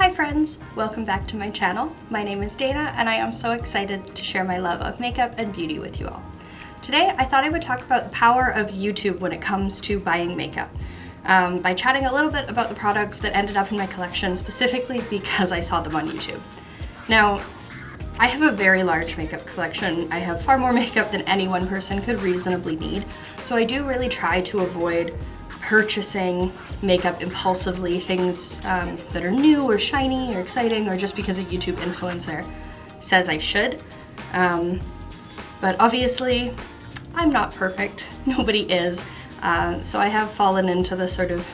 Hi friends, welcome back to my channel. My name is Dana and I am so excited to share my love of makeup and beauty with you all. Today I thought I would talk about the power of YouTube when it comes to buying makeup, by chatting a little bit about the products that ended up in my collection specifically because I saw them on YouTube. Now, I have a very large makeup collection. I have far more makeup than any one person could reasonably need, so I do really try to avoid purchasing makeup impulsively, things that are new or shiny or exciting or just because a YouTube influencer says I should. But obviously, I'm not perfect. Nobody is. So I have fallen into the sort of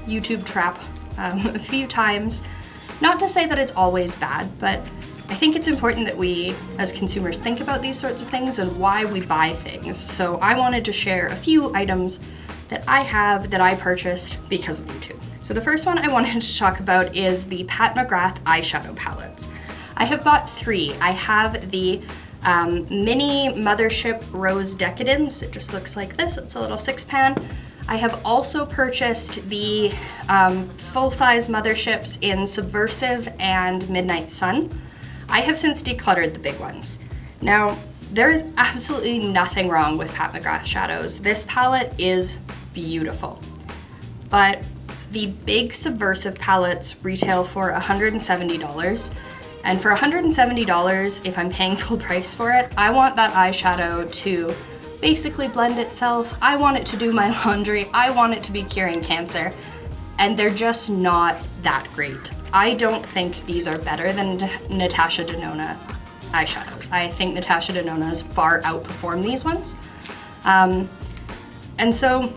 YouTube trap a few times. Not to say that it's always bad, but I think it's important that we as consumers think about these sorts of things and why we buy things. So I wanted to share a few items that I have that I purchased because of YouTube. So the first one I wanted to talk about is the Pat McGrath eyeshadow palettes. I have bought three. I have the mini Mothership Rose Decadence. It just looks like this. It's a little 6-pan. I have also purchased the full-size Motherships in Subversive and Midnight Sun. I have since decluttered the big ones. Now, there is absolutely nothing wrong with Pat McGrath shadows. This palette is beautiful, but the big Subversive palettes retail for $170. And for $170, if I'm paying full price for it, I want that eyeshadow to basically blend itself. I want it to do my laundry. I want it to be curing cancer. And they're just not that great. I don't think these are better than Natasha Denona eyeshadows. I think Natasha Denona's far outperform these ones. And so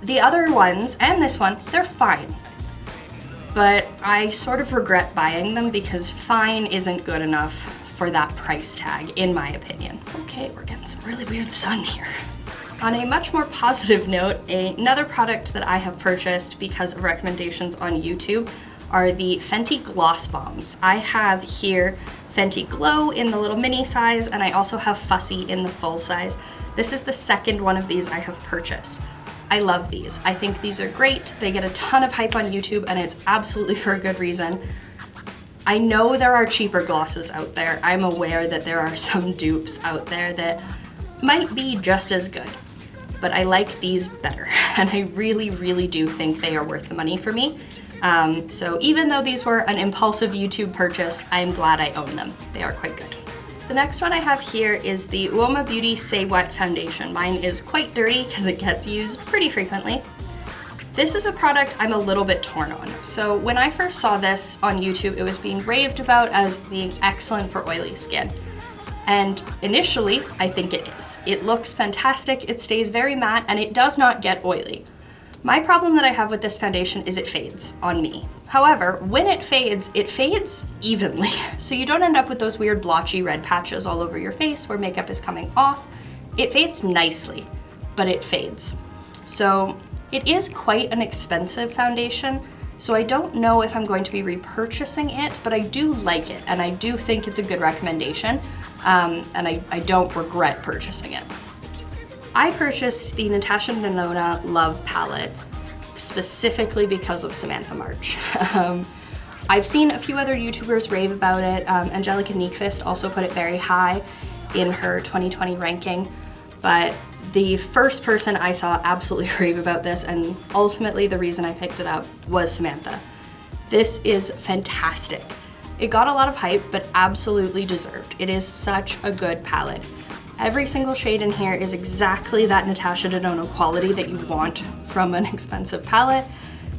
the other ones, and this one, they're fine. But I sort of regret buying them because fine isn't good enough for that price tag, in my opinion. Okay, we're getting some really weird sun here. On a much more positive note, another product that I have purchased because of recommendations on YouTube are the Fenty Gloss Bombs. I have here Fenty Glow in the little mini size, and I also have Fussy in the full size. This is the second one of these I have purchased. I love these. I think these are great. They get a ton of hype on YouTube, and it's absolutely for a good reason. I know there are cheaper glosses out there. I'm aware that there are some dupes out there that might be just as good, but I like these better, and I really, really do think they are worth the money for me. So even though these were an impulsive YouTube purchase, I'm glad I own them. They are quite good. The next one I have here is the UOMA Beauty Say What Foundation. Mine is quite dirty because it gets used pretty frequently. This is a product I'm a little bit torn on. So when I first saw this on YouTube, it was being raved about as being excellent for oily skin. And initially, I think it is. It looks fantastic, it stays very matte, and it does not get oily. My problem that I have with this foundation is it fades on me. However, when it fades evenly. So you don't end up with those weird blotchy red patches all over your face where makeup is coming off. It fades nicely, but it fades. So it is quite an expensive foundation, so I don't know if I'm going to be repurchasing it, but I do like it, and I do think it's a good recommendation, and I don't regret purchasing it. I purchased the Natasha Denona Love Palette specifically because of Samantha March. I've seen a few other YouTubers rave about it. Angelica Nyqvist also put it very high in her 2020 ranking, but the first person I saw absolutely rave about this, and ultimately the reason I picked it up, was Samantha. This is fantastic. It got a lot of hype, but absolutely deserved. It is such a good palette. Every single shade in here is exactly that Natasha Denona quality that you want from an expensive palette.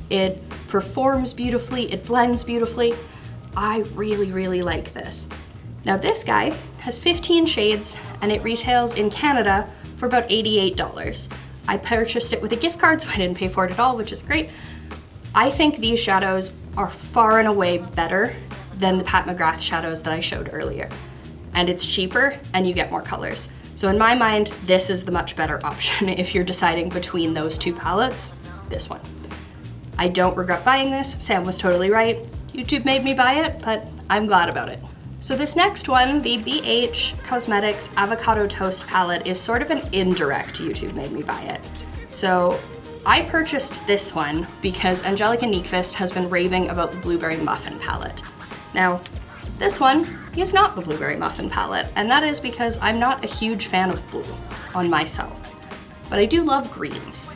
It performs beautifully, it blends beautifully. I really, really like this. Now this guy has 15 shades and it retails in Canada for about $88. I purchased it with a gift card, so I didn't pay for it at all, which is great. I think these shadows are far and away better than the Pat McGrath shadows that I showed earlier. And it's cheaper and you get more colors. So in my mind, this is the much better option if you're deciding between those two palettes, this one. I don't regret buying this. Sam was totally right. YouTube made me buy it, but I'm glad about it. So this next one, the BH Cosmetics Avocado Toast palette, is sort of an indirect YouTube made me buy it. So I purchased this one because Angelica Nyqvist has been raving about the Blueberry Muffin palette. Now, this one is not the Blueberry Muffin palette, and that is because I'm not a huge fan of blue on myself, but I do love greens.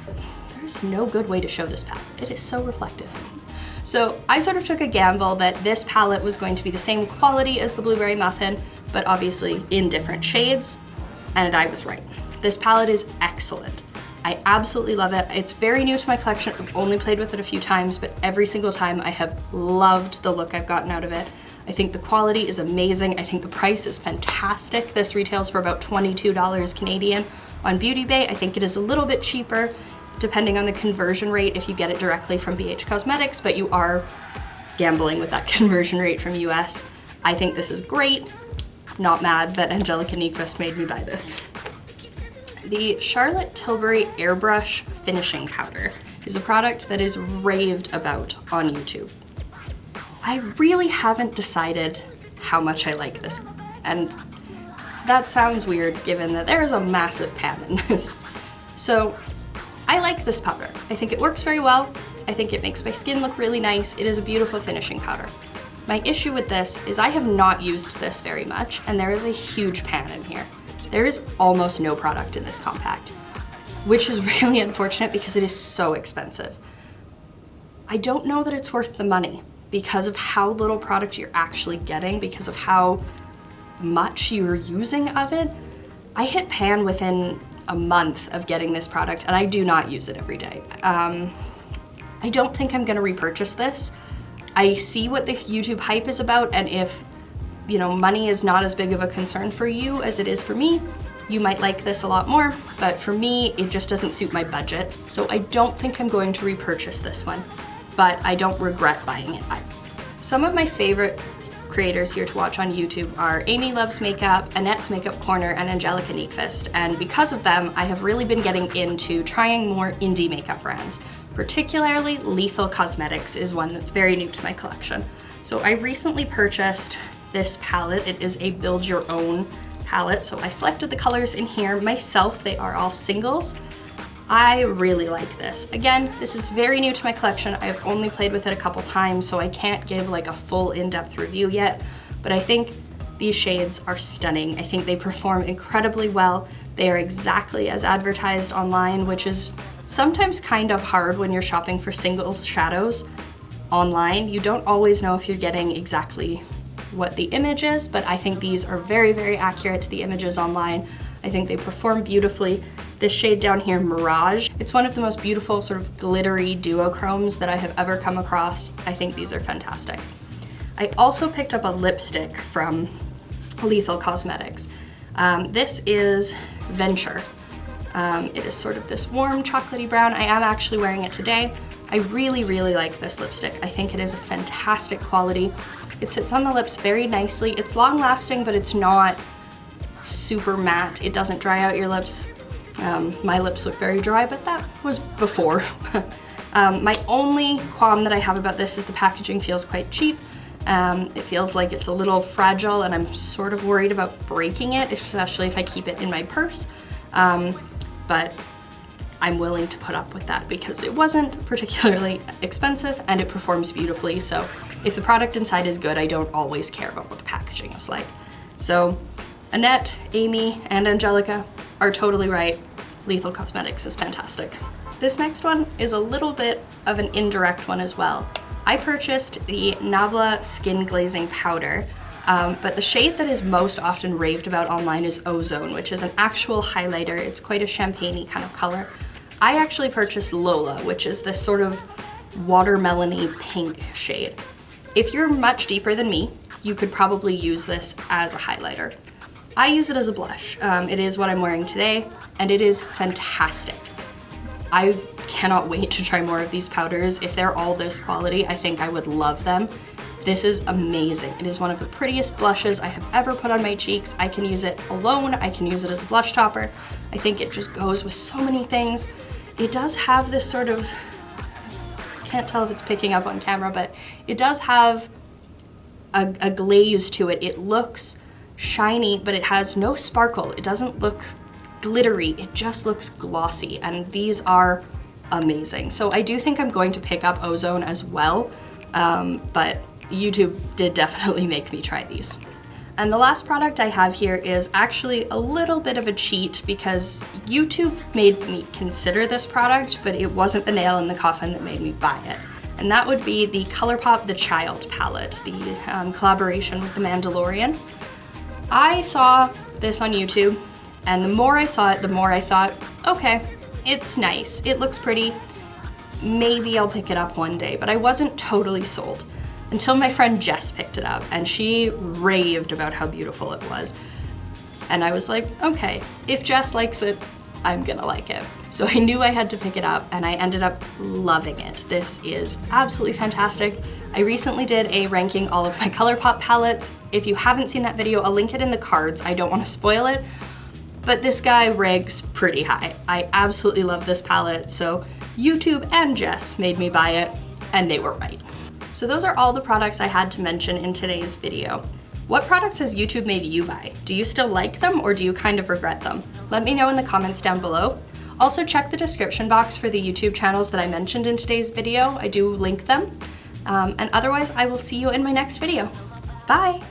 There's no good way to show this palette. It is so reflective. So I sort of took a gamble that this palette was going to be the same quality as the Blueberry Muffin, but obviously in different shades, and I was right. This palette is excellent. I absolutely love it. It's very new to my collection. I've only played with it a few times, but every single time I have loved the look I've gotten out of it. I think the quality is amazing. I think the price is fantastic. This retails for about $22 Canadian on Beauty Bay. I think it is a little bit cheaper depending on the conversion rate if you get it directly from BH Cosmetics, but you are gambling with that conversion rate from US. I think this is great. Not mad that Angelica Nyqvist made me buy this. The Charlotte Tilbury Airbrush Finishing Powder is a product that is raved about on YouTube. I really haven't decided how much I like this, and that sounds weird given that there is a massive pan in this. So I like this powder. I think it works very well. I think it makes my skin look really nice. It is a beautiful finishing powder. My issue with this is I have not used this very much, and there is a huge pan in here. There is almost no product in this compact, which is really unfortunate because it is so expensive. I don't know that it's worth the money because of how little product you're actually getting, because of how much you're using of it. I hit pan within a month of getting this product, and I do not use it every day. I don't think I'm gonna repurchase this. I see what the YouTube hype is about, and if money is not as big of a concern for you as it is for me, you might like this a lot more, but for me, it just doesn't suit my budget. So I don't think I'm going to repurchase this one, but I don't regret buying it either. Some of my favorite creators here to watch on YouTube are Amy Loves Makeup, Annette's Makeup Corner, and Angelica Nyqvist, and because of them, I have really been getting into trying more indie makeup brands. Particularly Lethal Cosmetics is one that's very new to my collection. So I recently purchased this palette. It is a build your own palette. So I selected the colors in here myself. They are all singles. I really like this. Again, this is very new to my collection. I've only played with it a couple times, so I can't give like a full in-depth review yet, but I think these shades are stunning. I think they perform incredibly well. They are exactly as advertised online, which is sometimes kind of hard when you're shopping for single shadows online. You don't always know if you're getting exactly what the image is, but I think these are very, very accurate to the images online. I think they perform beautifully. This shade down here, Mirage, it's one of the most beautiful sort of glittery duochromes that I have ever come across. I think these are fantastic. I also picked up a lipstick from Lethal Cosmetics. This is Venture. It is sort of this warm chocolatey brown. I am actually wearing it today. I really, really like this lipstick. I think it is a fantastic quality. It sits on the lips very nicely. It's long lasting, but it's not super matte. It doesn't dry out your lips. My lips look very dry, but that was before. My only qualm that I have about this is the packaging feels quite cheap. It feels like it's a little fragile, and I'm sort of worried about breaking it, especially if I keep it in my purse. But I'm willing to put up with that because it wasn't particularly expensive and it performs beautifully. So if the product inside is good, I don't always care about what the packaging is like. So Annette, Amy, and Angelica are totally right. Lethal Cosmetics is fantastic. This next one is a little bit of an indirect one as well. I purchased the Nabla Skin Glazing Powder, but the shade that is most often raved about online is Ozone, which is an actual highlighter. It's quite a champagne-y kind of color. I actually purchased Lola, which is this sort of watermelon-y pink shade. If you're much deeper than me, you could probably use this as a highlighter. I use it as a blush. It is what I'm wearing today, and it is fantastic. I cannot wait to try more of these powders. If they're all this quality, I think I would love them. This is amazing. It is one of the prettiest blushes I have ever put on my cheeks. I can use it alone. I can use it as a blush topper. I think it just goes with so many things. It does have this sort of, can't tell if it's picking up on camera, but it does have a glaze to it. It looks shiny, but it has no sparkle. It doesn't look glittery. It just looks glossy, and these are amazing. So I do think I'm going to pick up Ozone as well, but YouTube did definitely make me try these. And the last product I have here is actually a little bit of a cheat because YouTube made me consider this product, but it wasn't the nail in the coffin that made me buy it. And that would be the Colourpop The Child palette, the collaboration with The Mandalorian. I saw this on YouTube, and the more I saw it, the more I thought, okay, it's nice, it looks pretty, maybe I'll pick it up one day, but I wasn't totally sold. Until my friend Jess picked it up, and she raved about how beautiful it was. And I was like, okay, if Jess likes it, I'm gonna like it. So I knew I had to pick it up, and I ended up loving it. This is absolutely fantastic. I recently did a ranking all of my Colourpop palettes. If you haven't seen that video, I'll link it in the cards. I don't want to spoil it, but this guy ranks pretty high. I absolutely love this palette, so YouTube and Jess made me buy it, and they were right. So those are all the products I had to mention in today's video. What products has YouTube made you buy? Do you still like them or do you kind of regret them? Let me know in the comments down below. Also check the description box for the YouTube channels that I mentioned in today's video. I do link them. And otherwise, I will see you in my next video. Bye!